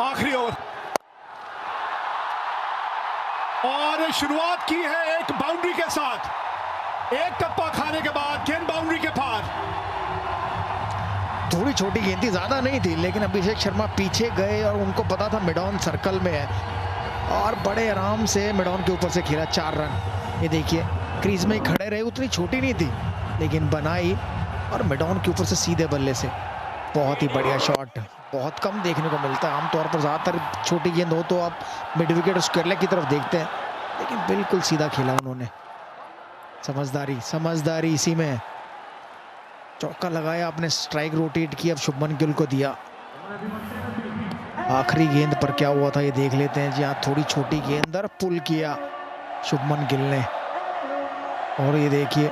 आखिरी ओवर और शुरुआत की है एक बाउंड्री के साथ। एक टप्पा खाने के बाद गेंद बाउंड्री के पार। थोड़ी छोटी गेंद थी, ज्यादा नहीं थी, लेकिन अभिषेक शर्मा पीछे गए और उनको पता था मिडॉन सर्कल में है और बड़े आराम से मिडॉन के ऊपर से खेला 4 रन। ये देखिए क्रीज में ही खड़े रहे, उतनी छोटी नहीं थी लेकिन बनाई और मिडॉन के ऊपर से सीधे बल्ले से बहुत ही बढ़िया शॉट। बहुत कम देखने को मिलता है, आमतौर पर ज़्यादातर छोटी गेंद हो तो आप मिड विकेट और स्क्वायर लेग की तरफ देखते हैं, लेकिन बिल्कुल सीधा खेला उन्होंने। समझदारी इसी में। चौका लगाया, आपने स्ट्राइक रोटेट की, अब शुभमन गिल को दिया। आखिरी गेंद पर क्या हुआ था ये देख लेते हैं। जी हाँ, थोड़ी छोटी गेंद पर पुल किया शुभमन गिल ने और ये देखिए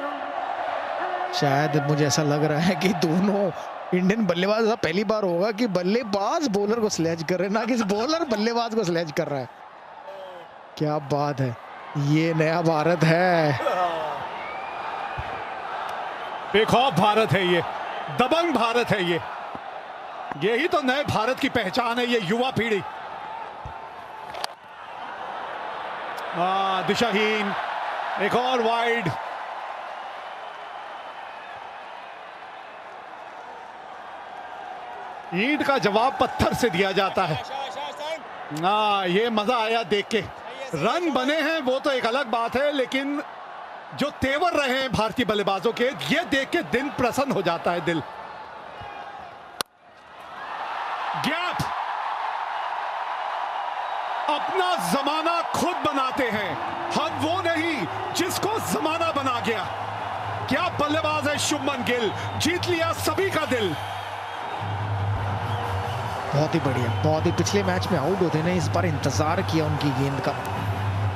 शायद मुझे ऐसा लग रहा है कि दोनों इंडियन बल्लेबाज, ऐसा पहली बार होगा कि बल्लेबाज बॉलर को स्लेज कर रहे हैं, ना कि बॉलर बल्लेबाज को स्लेज कर रहा है। क्या बात है, ये नया भारत है, बेखौफ भारत है, ये दबंग भारत है। यही तो नए भारत की पहचान है, ये युवा पीढ़ी। दिशाहीन, एक और वाइड। ईंट का जवाब पत्थर से दिया जाता है। ये मजा आया देख के। रन बने हैं वो तो एक अलग बात है, लेकिन जो तेवर रहे हैं भारतीय बल्लेबाजों के, ये देख के दिन प्रसन्न हो जाता है दिल। गैप, अपना जमाना खुद बनाते हैं हम, वो नहीं जिसको जमाना बना गया। क्या बल्लेबाज है शुभमन गिल, जीत लिया सभी का दिल। बहुत ही बढ़िया, बहुत ही। पिछले मैच में आउट होते ने, इस बार इंतजार किया उनकी गेंद का।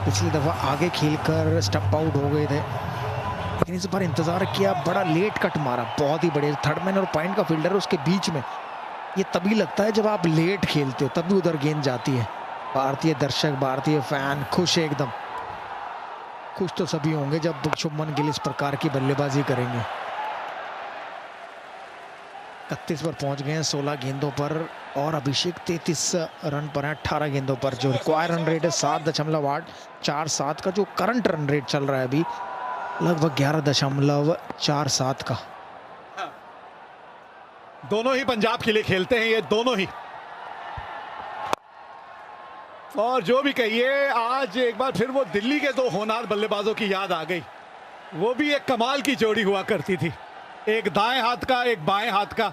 पिछली दफा आगे खेलकर स्टंप आउट हो गए थे, लेकिन इस बार इंतजार किया, बड़ा लेट कट मारा। बहुत ही बढ़िया। थर्ड मैन और पॉइंट का फील्डर उसके बीच में। ये तभी लगता है जब आप लेट खेलते हो, तभी उधर गेंद जाती है। भारतीय दर्शक, भारतीय फैन खुश है एकदम। खुश तो सभी होंगे जब शुभमन गिल इस प्रकार की बल्लेबाजी करेंगे। 31 पर पहुंच गए हैं 16 गेंदों पर और अभिषेक 33 रन पर है 18 गेंदों पर। जो रिक्वायर रन रेट है 7.847 का, जो करंट रन रेट चल रहा है अभी लगभग 11.47 का। दोनों ही पंजाब के लिए खेलते हैं ये दोनों ही। और जो भी कहिए, आज एक बार फिर वो दिल्ली के 2 होनहार बल्लेबाजों की याद आ गई। वो भी एक कमाल की जोड़ी हुआ करती थी, एक दाएं हाथ का एक बाएं हाथ का।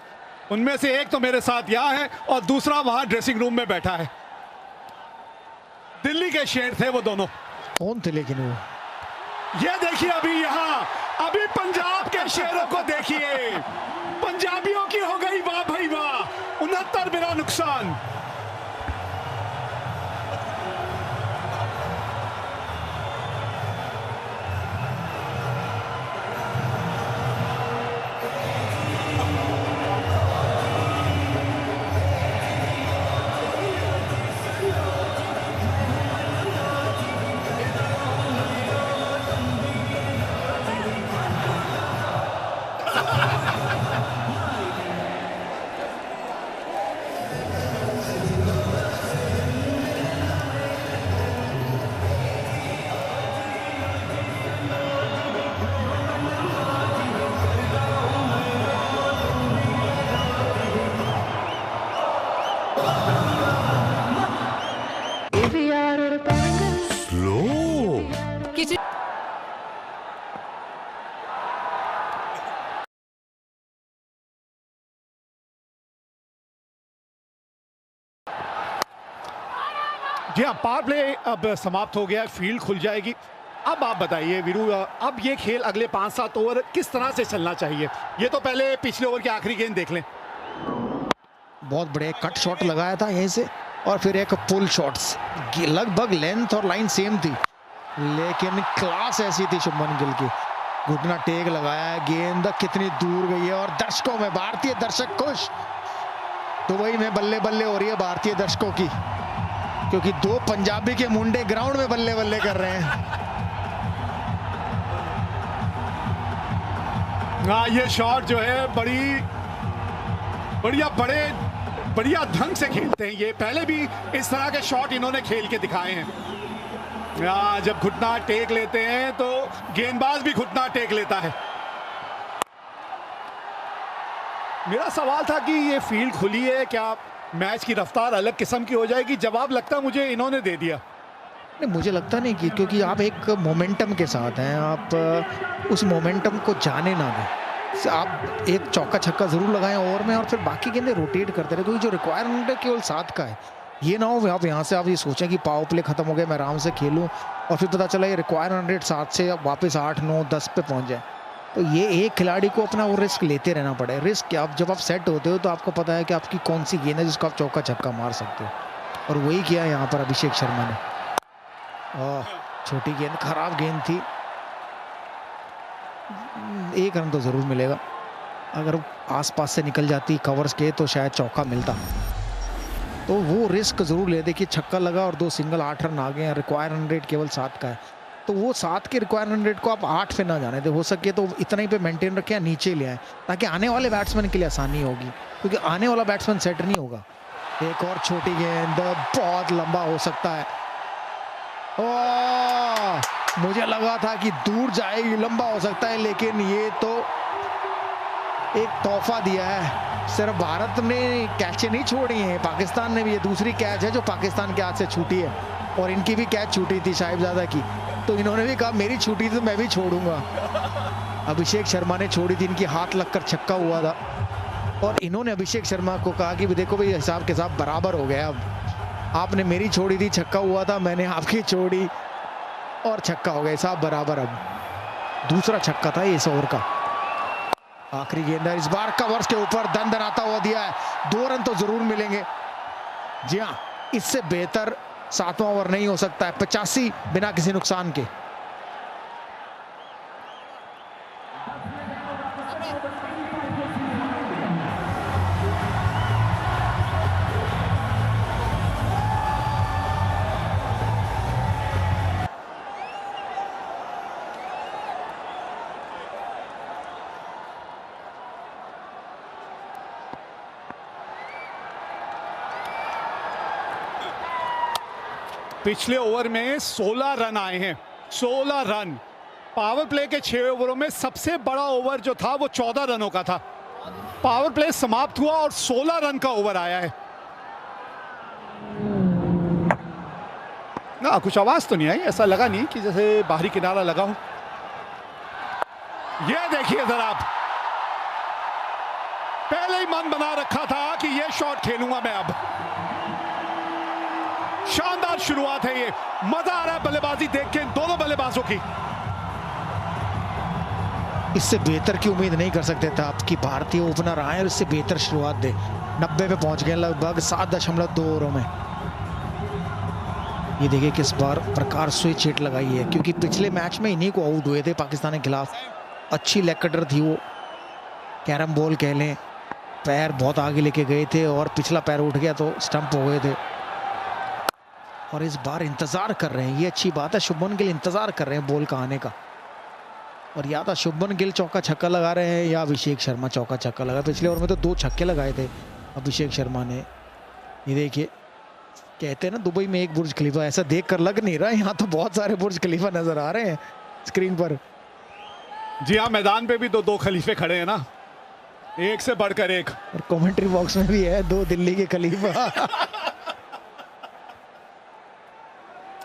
उनमें से एक तो मेरे साथ यहाँ है और दूसरा वहां ड्रेसिंग रूम में बैठा है। दिल्ली के शेर थे वो दोनों। कौन थे लेकिन वो? ये देखिए अभी यहाँ, अभी पंजाब के शेरों को देखिए। पंजाबियों की हो गई वाह भाई वाह, 69 बिना नुकसान। जी हाँ, पावर प्ले अब समाप्त हो गया, फील्ड खुल जाएगी। अब आप बताइए वीरू, अब ये खेल अगले 5-7 ओवर किस तरह से चलना चाहिए? ये तो पहले पिछले ओवर की आखिरी गेंद देख लें। बहुत बड़े कट शॉट लगाया था यहीं से और फिर एक पुल शॉट्स, लगभग लेंथ और लाइन सेम थी, लेकिन क्लास ऐसी थी शुभमन गिल की। घुटना टेक लगाया है, गेंद कितनी दूर गई है और दर्शकों में, भारतीय दर्शक खुश। दुबई में बल्ले बल्ले हो रही है भारतीय दर्शकों की, क्योंकि 2 पंजाबी के मुंडे ग्राउंड में बल्ले बल्ले कर रहे हैं। ये शॉट जो है बड़ी बढ़िया, बड़े बढ़िया ढंग से खेलते हैं ये, पहले भी इस तरह के शॉट इन्होंने खेल के दिखाए हैं। जब घुटना टेक लेते हैं तो गेंदबाज भी घुटना टेक लेता है। मेरा सवाल था कि ये फील्ड खुली है, क्या मैच की रफ्तार अलग किस्म की हो जाएगी? जवाब लगता मुझे इन्होंने दे दिया। नहीं, मुझे लगता नहीं कि, क्योंकि आप एक मोमेंटम के साथ हैं, आप उस मोमेंटम को जाने ना दें। आप एक चौका छक्का जरूर लगाएं ओवर में और फिर बाकी गेंदें रोटेट करते रहे, क्योंकि जो रिक्वायरमेंट है केवल 7 का है। ये ना हो आप यहाँ से आप ये सोचें कि पावर प्ले खत्म हो गया, मैं आराम से खेलूं और फिर पता चला ये रिक्वायरमेंट रेट 7 से अब वापस 8, 9, 10 पे पहुँच जाए। तो ये एक खिलाड़ी को अपना वो रिस्क लेते रहना पड़े। रिस्क आप जब आप सेट होते हो तो आपको पता है कि आपकी कौन सी गेंद है जिसको आप चौका छक्का मार सकते हो, और वही किया यहाँ पर अभिषेक शर्मा ने। छोटी गेंद, खराब गेंद थी। 1 रन तो जरूर मिलेगा, अगर आसपास से निकल जाती कवर्स के तो शायद चौका मिलता। तो वो रिस्क जरूर ले दे कि छक्का लगा और 2 सिंगल 8 रन आ गए। रिक्वायरमेंट रेट केवल 7 का है, तो वो 7 के रिक्वायरमेंट रेट को आप 8 पे ना जाने दे। हो सके तो इतना ही पे मेंटेन रखें या नीचे ले आए, ताकि आने वाले बैट्समैन के लिए आसानी होगी, क्योंकि आने वाला बैट्समैन सेट नहीं होगा। एक और छोटी गेंद, बहुत लंबा हो सकता है। मुझे लगा था कि दूर जाएगी, लंबा हो सकता है, लेकिन ये तो एक तोहफा दिया है। सिर्फ भारत ने कैचें नहीं छोड़ी हैं, पाकिस्तान ने भी। ये दूसरी कैच है जो पाकिस्तान के हाथ से छूटी है, और इनकी भी कैच छूटी थी साहिबजादा की, तो इन्होंने भी कहा मेरी छूटी थी तो मैं भी छोड़ूंगा। अभिषेक शर्मा ने छोड़ी थी, इनकी हाथ लगकर छक्का हुआ था, और इन्होंने अभिषेक शर्मा को कहा कि देखो भाई हिसाब के साथ बराबर हो गया, अब आपने मेरी छोड़ी थी, छक्का हुआ था, मैंने आपकी छोड़ी और छक्का हो गया, हिसाब बराबर। अब दूसरा छक्का था इस ओवर का। आखिरी गेंद इस बार कवर्स के ऊपर दंदनाता हुआ दिया है। 2 रन तो जरूर मिलेंगे। जी हाँ, इससे बेहतर 7वां ओवर नहीं हो सकता है। 85 बिना किसी नुकसान के। पिछले ओवर में 16 रन आए हैं, 16 रन। पावर प्ले के 6 ओवरों में सबसे बड़ा ओवर जो था वो 14 रनों का था। पावर प्ले समाप्त हुआ और 16 रन का ओवर आया है। ना कुछ आवाज तो नहीं आई, ऐसा लगा नहीं कि जैसे बाहरी किनारा लगा हो। ये देखिए जरा, पहले ही मन बना रखा था कि ये शॉट खेलूंगा मैं। अब शानदार शुरुआत है, ये मजा आ रहा है बल्लेबाजी देख के इन दोनों बल्लेबाजों की। इससे बेहतर की उम्मीद नहीं कर सकते थे आपकी भारतीय ओपनर आए और इससे बेहतर शुरुआत दे। 90 पे पहुंच गए लगभग 7.2 ओवरों में। ये देखिए किस बार प्रकार स्विच हिट लगाई है, क्योंकि पिछले मैच में इन्हीं को आउट हुए थे पाकिस्तान के खिलाफ। अच्छी लेग कटर थी वो, कैरम बॉल कह लें, पैर बहुत आगे लेके गए थे और पिछला पैर उठ गया तो स्टंप हो गए थे। और इस बार इंतजार कर रहे हैं, ये अच्छी बात है। शुभमन गिल इंतजार कर रहे हैं बॉल का आने का, और या तो शुभमन गिल चौका छक्का लगा रहे हैं या अभिषेक शर्मा चौका छक्का लगा। पिछले ओवर में तो 2 छक्के लगाए थे अभिषेक शर्मा ने। ये देखिए, कहते हैं ना दुबई में एक बुर्ज खलीफा, ऐसा देखकर लग नहीं रहा, यहाँ तो बहुत सारे बुर्ज खलीफा नजर आ रहे हैं स्क्रीन पर। जी हाँ, मैदान पे भी 2 खलीफे खड़े हैं ना, एक से बढ़कर एक। और कमेंट्री बॉक्स में भी है 2 दिल्ली के खलीफा।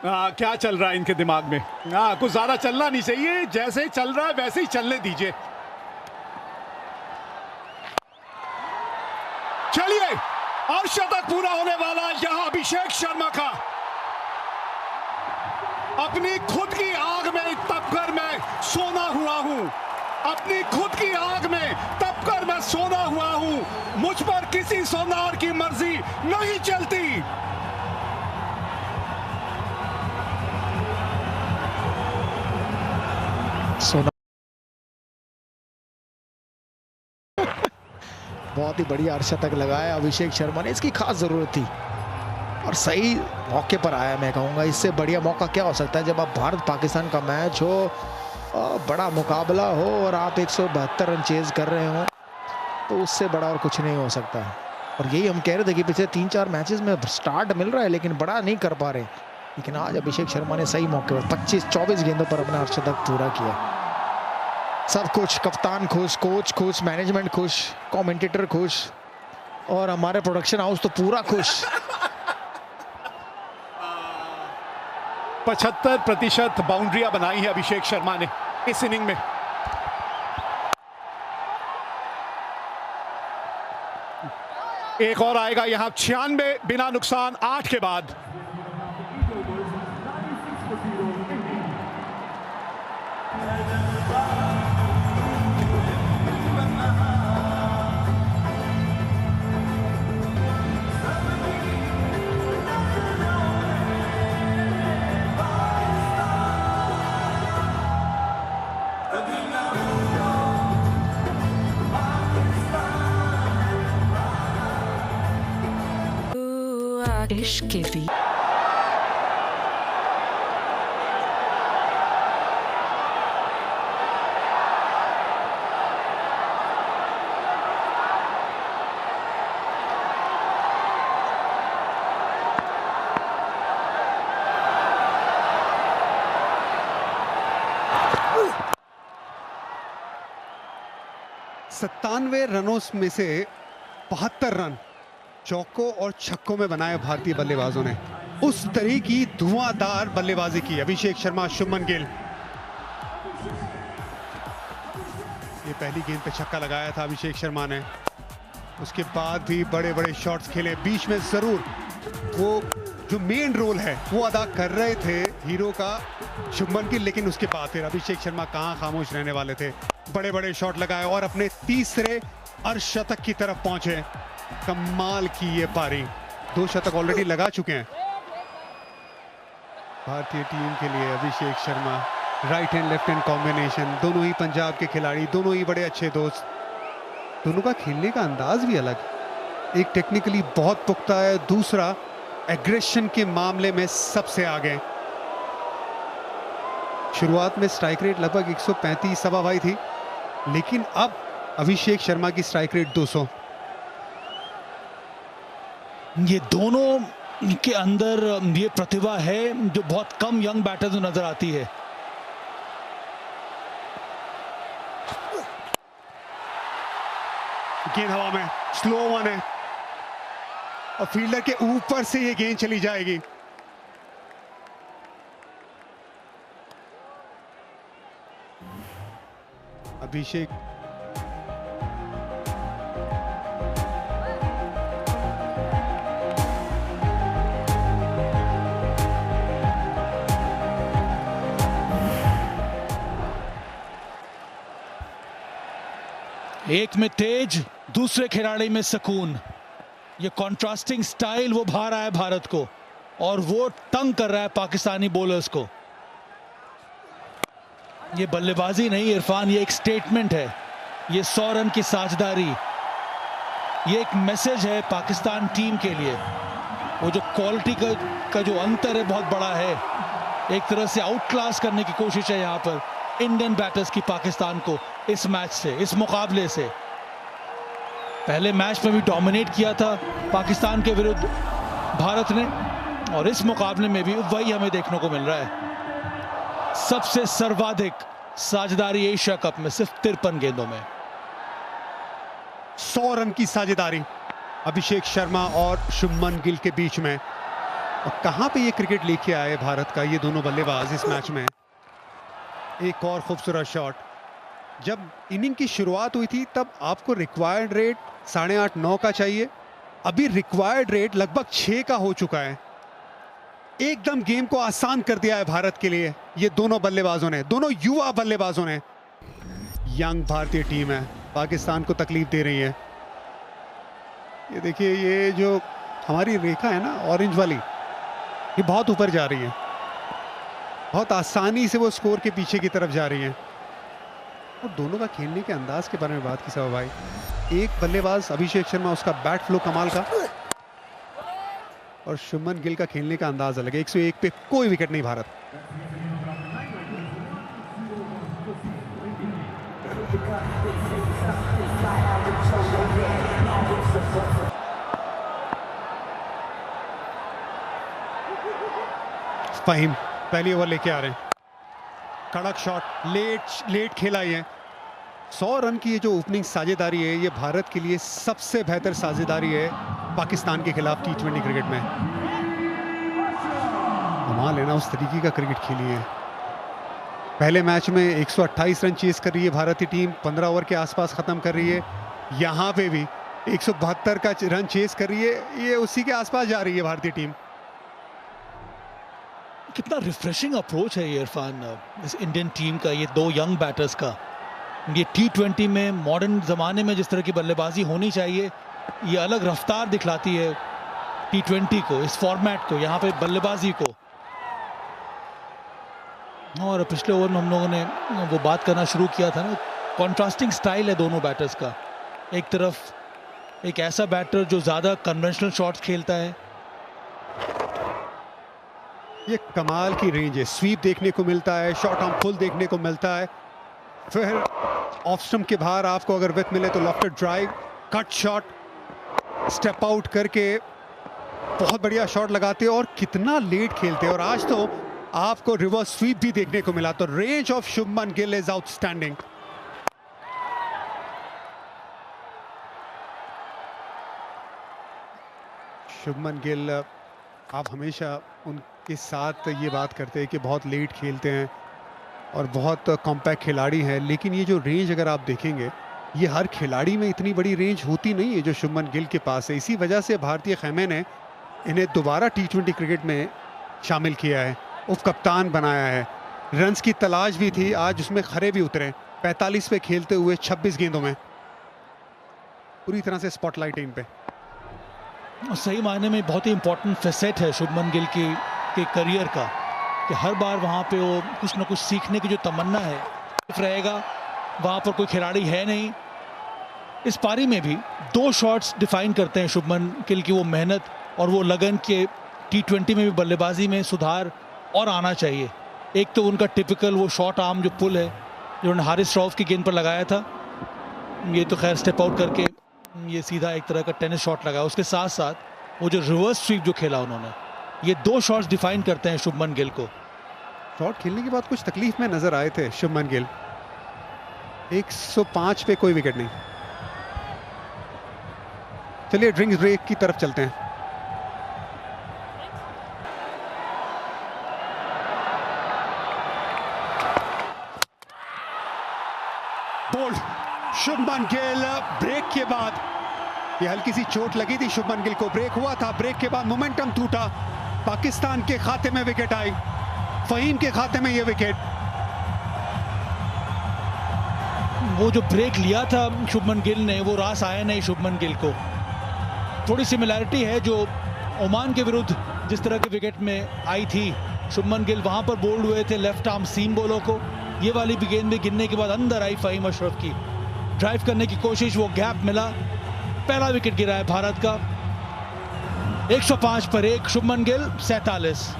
क्या चल रहा है इनके दिमाग में? कुछ ज्यादा चलना नहीं चाहिए, जैसे चल रहा है वैसे ही चलने दीजिए। चलिए, अर्धशतक पूरा होने वाला यहां अभिषेक शर्मा का। अपनी खुद की आग में तपकर मैं सोना हुआ हूं, अपनी खुद की आग में तपकर मैं सोना हुआ हूं। मुझ पर किसी सोनार की मर्जी नहीं चलती। सोना बहुत ही बढ़िया अर्धशतक लगाया अभिषेक शर्मा ने, इसकी खास जरूरत थी और सही मौके पर आया। मैं कहूँगा इससे बढ़िया मौका क्या हो सकता है जब आप भारत पाकिस्तान का मैच हो, बड़ा मुकाबला हो और आप 172 रन चेज कर रहे हो, तो उससे बड़ा और कुछ नहीं हो सकता है। और यही हम कह रहे थे कि पिछले 3-4 मैचेस में स्टार्ट मिल रहा है लेकिन बड़ा नहीं कर पा रहे, लेकिन आज अभिषेक शर्मा ने सही मौके पर 25-24 गेंदों पर अपना अर्धशतक पूरा किया। सब कुछ, कप्तान खुश, कोच खुश, मैनेजमेंट खुश, कमेंटेटर खुश और हमारे प्रोडक्शन हाउस तो पूरा खुश। 75% बाउंड्रियां बनाई है अभिषेक शर्मा ने इस इनिंग में। एक और आएगा यहां 96 बिना नुकसान 8 के बाद। इश्क के भी सत्तानवे रनों में से 72 रन चौकों और छक्कों में बनाए भारतीय बल्लेबाजों ने। उस तरह की धुआंधार बल्लेबाजी की अभिषेक शर्मा, शुभमन गिल। ये पहली गेंद पे छक्का लगाया था अभिषेक शर्मा ने, उसके बाद भी बड़े बड़े शॉट्स खेले। बीच में जरूर वो जो मेन रोल है वो अदा कर रहे थे हीरो का शुभमन गिल, लेकिन उसके बाद फिर अभिषेक शर्मा कहां खामोश रहने वाले थे। बड़े बड़े शॉट लगाए और अपने तीसरे अर्धशतक की तरफ पहुंचे। कमाल की ये पारी, 2 शतक ऑलरेडी लगा चुके हैं भारतीय टीम के लिए Abhishek Sharma. Right hand left hand combination, दोनों ही पंजाब के खिलाड़ी, दोनों ही बड़े अच्छे दोस्त। दोनों का खेलने का अंदाज भी अलग, एक टेक्निकली बहुत पुख्ता है, दूसरा एग्रेशन के मामले में सबसे आगे। शुरुआत में स्ट्राइक रेट लगभग 135 सवा भाई थी, लेकिन अब अभिषेक शर्मा की स्ट्राइक रेट 200। ये दोनों के अंदर ये प्रतिभा है जो बहुत कम यंग बैटर्स में नजर आती है। गेंद हवा में, स्लो वन है और फील्डर के ऊपर से ये गेंद चली जाएगी। अभिषेक एक में तेज, दूसरे खिलाड़ी में सुकून। ये कॉन्ट्रास्टिंग स्टाइल वो भा रहा है भारत को और वो तंग कर रहा है पाकिस्तानी बॉलर्स को। ये बल्लेबाजी नहीं इरफान, ये एक स्टेटमेंट है। ये 100 रन की साझेदारी, ये एक मैसेज है पाकिस्तान टीम के लिए। वो जो क्वालिटी का जो अंतर है बहुत बड़ा है। एक तरह से आउट क्लास करने की कोशिश है यहाँ पर इंडियन बैटर्स की पाकिस्तान को इस मैच से, इस मुकाबले से। पहले मैच में भी डोमिनेट किया था पाकिस्तान के विरुद्ध भारत ने, और इस मुकाबले में भी वही हमें देखने को मिल रहा है। सबसे सर्वाधिक साझेदारी एशिया कप में सिर्फ 53 गेंदों में। 100 रन की साझेदारी अभिषेक शर्मा और शुभमन गिल के बीच में। और कहां पे ये क्रिकेट लेके आए भारत का ये दोनों बल्लेबाज इस मैच में। एक और खूबसूरत शॉट। जब इनिंग की शुरुआत हुई थी तब आपको रिक्वायर्ड रेट 8.5-9 का चाहिए, अभी रिक्वायर्ड रेट लगभग 6 का हो चुका है। एकदम गेम को आसान कर दिया है भारत के लिए ये दोनों बल्लेबाजों ने, दोनों युवा बल्लेबाजों ने। यंग भारतीय टीम है, पाकिस्तान को तकलीफ दे रही है। ये देखिए, ये जो हमारी रेखा है ना ऑरेंज वाली, ये बहुत ऊपर जा रही है, बहुत आसानी से वो स्कोर के पीछे की तरफ जा रही है। और दोनों का खेलने के अंदाज के बारे में बात की सब भाई। एक बल्लेबाज अभिषेक शर्मा, उसका बैट फ्लो कमाल का, और शुभमन गिल का खेलने का अंदाज अलग है। 101 पे कोई विकेट नहीं भारत। फहीम पहली ओवर लेके आ रहे हैं, कड़क शॉट, लेट खेला ये। 100 रन की ये जो ओपनिंग साझेदारी है, ये भारत के लिए सबसे बेहतर साझेदारी है पाकिस्तान के खिलाफ T20 क्रिकेट में। कमाल है ना, उस तरीके का क्रिकेट खेली है। पहले मैच में 128 रन चेस कर रही है भारतीय टीम, 15 ओवर के आसपास खत्म कर रही है। यहाँ पे भी 172 का रन चेस कर रही है, ये उसी के आसपास जा रही है भारतीय टीम। कितना रिफ्रेशिंग अप्रोच है ये इरफान, इस इंडियन टीम का, ये दो यंग बैटर्स का। ये T20 में मॉडर्न ज़माने में जिस तरह की बल्लेबाजी होनी चाहिए, ये अलग रफ्तार दिखलाती है T20 को, इस फॉर्मेट को, यहाँ पे बल्लेबाजी को। और पिछले ओवर में हम लोगों ने वो बात करना शुरू किया था ना, कॉन्ट्रास्टिंग स्टाइल है दोनों बैटर्स का। एक तरफ एक ऐसा बैटर जो ज़्यादा कन्वेंशनल शॉट्स खेलता है, ये कमाल की रेंज है, स्वीप देखने को मिलता है, शॉट आर्म फुल देखने को मिलता है, फिर ऑफ स्टंप के बाहर आपको अगर विथ मिले तो lofted drive, cut shot, step out करके बहुत बढ़िया शॉट लगाते हैं और कितना लेट खेलते हैं। और आज तो आपको रिवर्स स्वीप भी देखने को मिला। तो range of Shubman Gill is outstanding. Shubman Gill, आप हमेशा उनके साथ ये बात करते हैं कि बहुत लेट खेलते हैं और बहुत कॉम्पैक्ट खिलाड़ी हैं, लेकिन ये जो रेंज अगर आप देखेंगे, ये हर खिलाड़ी में इतनी बड़ी रेंज होती नहीं है जो शुभमन गिल के पास है। इसी वजह से भारतीय खेमे ने इन्हें दोबारा T20 क्रिकेट में शामिल किया है, उप कप्तान बनाया है। रन्स की तलाश भी थी, आज उसमें खरे भी उतरे। 45 पे खेलते हुए 26 गेंदों में पूरी तरह से स्पॉटलाइट इन पे। सही मायने में बहुत ही इंपॉर्टेंट फैसेट है शुभमन गिल के करियर का, कि हर बार वहाँ पे वो कुछ ना कुछ सीखने की जो तमन्ना है रहेगा। वहाँ पर कोई खिलाड़ी है नहीं। इस पारी में भी 2 शॉट्स डिफाइन करते हैं शुभमन गिल की वो मेहनत और वो लगन के T20 में भी बल्लेबाजी में सुधार और आना चाहिए। एक तो उनका टिपिकल वो शॉर्ट आर्म जो पुल है, जो उन्होंने हारिस रऊफ की गेंद पर लगाया था, ये तो खैर स्टेप आउट करके ये सीधा एक तरह का टेनिस शॉट लगाया। उसके साथ साथ वो जो रिवर्स स्वीप जो खेला उन्होंने, ये 2 शॉट्स डिफाइन करते हैं शुभमन गिल को। शॉट खेलने के बाद कुछ तकलीफ में नजर आए थे शुभमन गिल। 105 पे कोई विकेट नहीं। चलिए ड्रिंक्स ब्रेक की तरफ चलते हैं। बोल्ड शुभमन गिल ब्रेक के बाद, ये हल्की सी चोट लगी थी शुभमन गिल को, ब्रेक हुआ था, ब्रेक के बाद मोमेंटम टूटा, पाकिस्तान के खाते में विकेट आई, फहीम के खाते में ये विकेट। वो जो ब्रेक लिया था शुभमन गिल ने, वो रास आया नहीं शुभमन गिल को। थोड़ी सिमिलैरिटी है जो ओमान के विरुद्ध जिस तरह के विकेट में आई थी शुभमन गिल, वहां पर बोल्ड हुए थे लेफ्ट आर्म सीम बॉलों को। ये वाली भी गेंद में गिरने के बाद अंदर आई फहीम अशरफ की, ड्राइव करने की कोशिश, वो गैप मिला, पहला विकेट गिरा है भारत का। 105 पर 1, शुभमन गिल 47।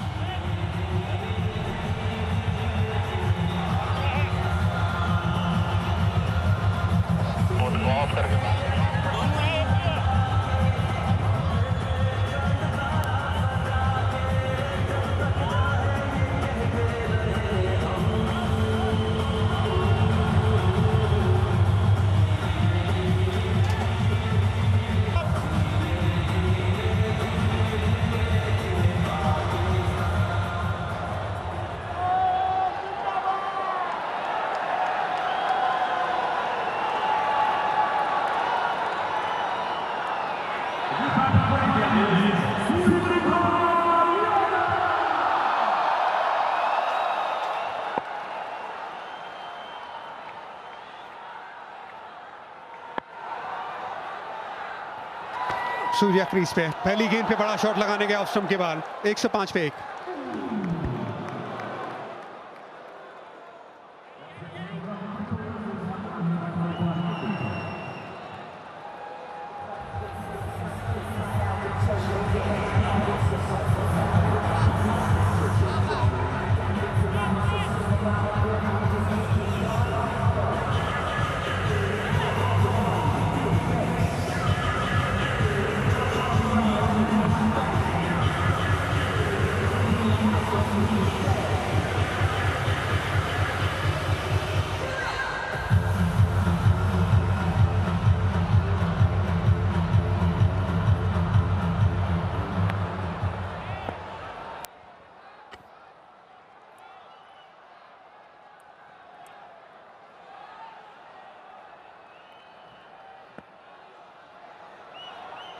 सूर्या क्रीज पे पहली गेंद पे बड़ा शॉट लगाने गया ऑफ स्टंप के बाद। 105 पे 1।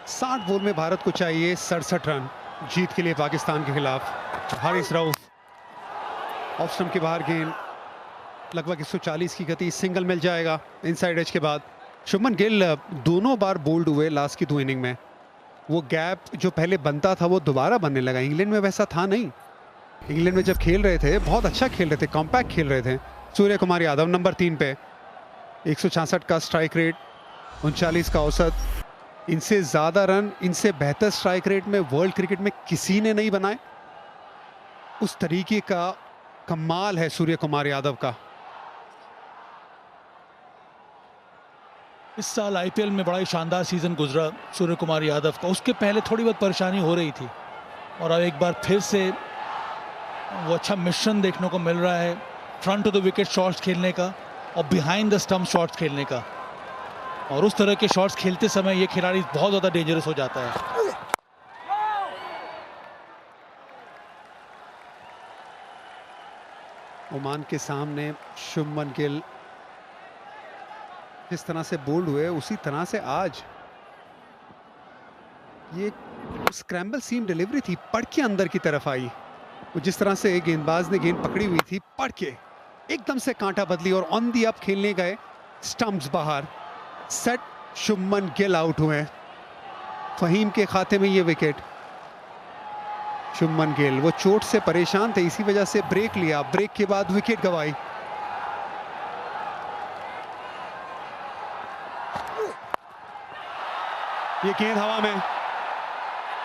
60 बॉल में भारत को चाहिए 67 रन जीत के लिए पाकिस्तान के खिलाफ। हारिस रऊफ ऑफ स्टंप के बाहर गेंद, लगभग 140 की गति, सिंगल मिल जाएगा इनसाइड एज के बाद। शुभमन गिल दोनों बार बोल्ड हुए लास्ट की 2 इनिंग में। वो गैप जो पहले बनता था वो दोबारा बनने लगा। इंग्लैंड में वैसा था नहीं। इंग्लैंड में जब खेल रहे थे बहुत अच्छा खेल रहे थे, कॉम्पैक्ट खेल रहे थे। सूर्य कुमार यादव नंबर 3 पे, 166 का स्ट्राइक रेट, 39 का औसत। इनसे ज़्यादा रन, इनसे बेहतर स्ट्राइक रेट में वर्ल्ड क्रिकेट में किसी ने नहीं बनाए। उस तरीके का कमाल है सूर्य कुमार यादव का। इस साल आईपीएल में बड़ा ही शानदार सीजन गुजरा सूर्य कुमार यादव का। उसके पहले थोड़ी बहुत परेशानी हो रही थी और अब एक बार फिर से वो अच्छा मिश्रण देखने को मिल रहा है, front to the wicket shots खेलने का और बिहाइंड द स्टंप शॉट्स खेलने का। और उस तरह के शॉट्स खेलते समय ये खिलाड़ी बहुत ज़्यादा डेंजरस हो जाता है। ओमान के सामने शुभमन गिल जिस तरह से बोल्ड हुए उसी तरह से आज ये स्क्रैम्बल सीम डिलीवरी थी, पढ़ के अंदर की तरफ आई। वो जिस तरह से गेंदबाज ने गेंद पकड़ी हुई थी, पढ़ के एकदम से कांटा बदली और ऑन दी अप खेलने गए, स्टंप्स बाहर, सेट। शुभमन गिल आउट हुए। फहीम के खाते में ये विकेट। शुभमन गिल वो चोट से परेशान थे, इसी वजह से ब्रेक लिया, ब्रेक के बाद विकेट गंवाई। ये गेंद हवा में,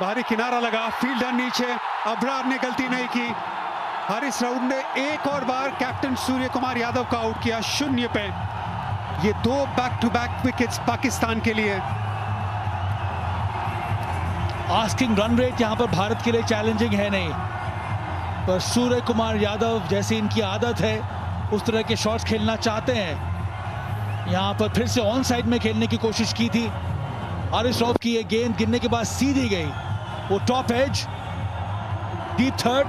बाहरी किनारा लगा, फील्डर नीचे, अब्रार ने गलती नहीं की। हारिस रऊफ ने एक और बार कैप्टन सूर्य कुमार यादव का आउट किया 0 पे। ये 2 back to back wickets Pakistan के लिए। आस्किंग रन रेट यहां पर भारत के लिए चैलेंजिंग है नहीं, पर सूर्य कुमार यादव जैसी इनकी आदत है उस तरह के शॉट्स खेलना चाहते हैं। यहां पर फिर से ऑन साइड में खेलने की कोशिश की थी। हारिस रऊफ की ये गेंद गिरने के बाद सीधी गई, वो top edge, deep third,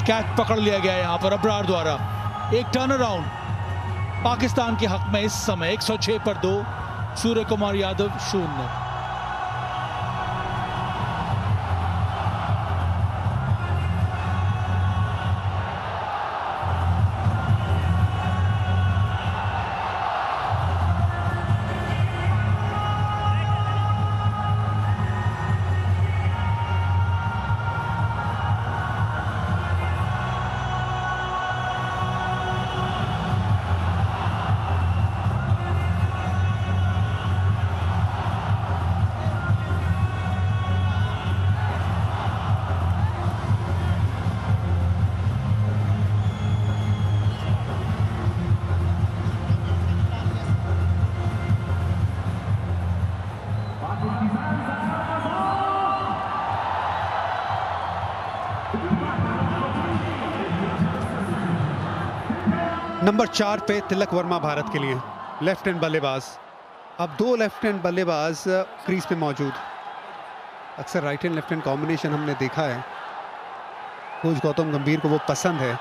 catch पकड़ लिया गया यहां पर अब्रार द्वारा। एक टर्न अराउंड पाकिस्तान के हक में इस समय 106 पर 2, सूर्य कुमार यादव 0। नंबर 4 पे तिलक वर्मा भारत के लिए लेफ्ट हैंड बल्लेबाज। अब 2 लेफ्ट हैंड बल्लेबाज क्रीज पे मौजूद। अक्सर right hand left hand combination हमने देखा है, कोच गौतम गंभीर को वो पसंद है।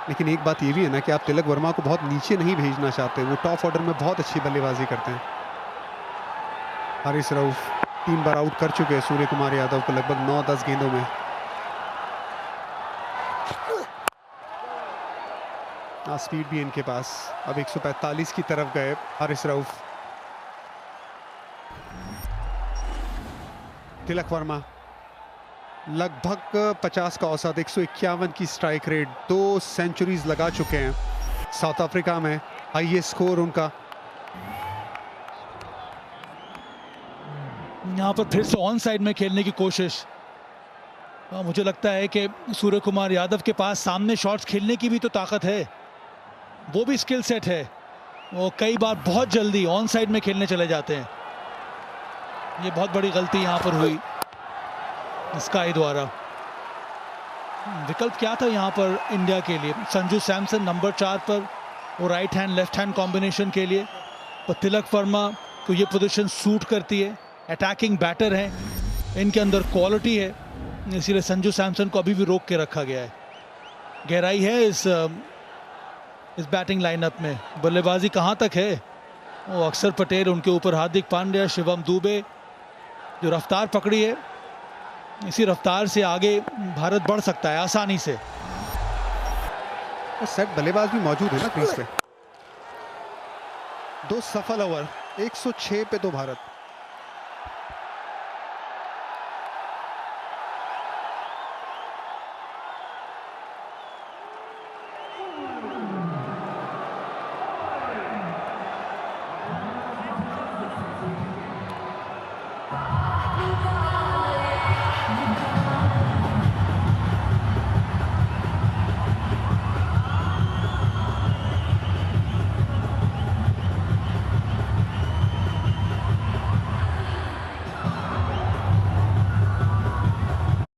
लेकिन एक बात ये भी है ना कि आप तिलक वर्मा को बहुत नीचे नहीं भेजना चाहते, वो टॉप ऑर्डर में बहुत अच्छी बल्लेबाजी करते हैं। हारिस रऊफ 3 बार आउट कर चुके हैं सूर्य कुमार यादव को लगभग 9-10 गेंदों में। स्पीड भी इनके पास। अब 145 की तरफ गए हारिस रऊफ। तिलक वर्मा लगभग 50 का औसत, 151 की स्ट्राइक रेट, 2 सेंचुरीज लगा चुके हैं। साउथ अफ्रीका में हाईएस्ट स्कोर उनका। यहां पर फिर से ऑन साइड में खेलने की कोशिश। मुझे लगता है कि सूर्य कुमार यादव के पास सामने शॉट्स खेलने की भी तो ताकत है, वो भी स्किल सेट है। वो कई बार बहुत जल्दी ऑन साइड में खेलने चले जाते हैं। ये बहुत बड़ी गलती यहां पर हुई स्काई द्वारा। विकल्प क्या था यहां पर इंडिया के लिए? संजू सैमसन नंबर 4 पर, वो right hand left hand combination के लिए। पर तिलक वर्मा को ये पोजीशन सूट करती है, अटैकिंग बैटर है, इनके अंदर क्वालिटी है, इसीलिए संजू सैमसन को अभी भी रोक के रखा गया है। गहराई है इस बैटिंग लाइनअप में। बल्लेबाजी कहां तक है? वो अक्षर पटेल, उनके ऊपर हार्दिक पांड्या, शिवम दुबे, जो रफ्तार पकड़ी है, इसी रफ्तार से आगे भारत बढ़ सकता है आसानी से। और सेट बल्लेबाज भी मौजूद है ना क्रीज पे। 2 सफल ओवर, 106 पे तो भारत।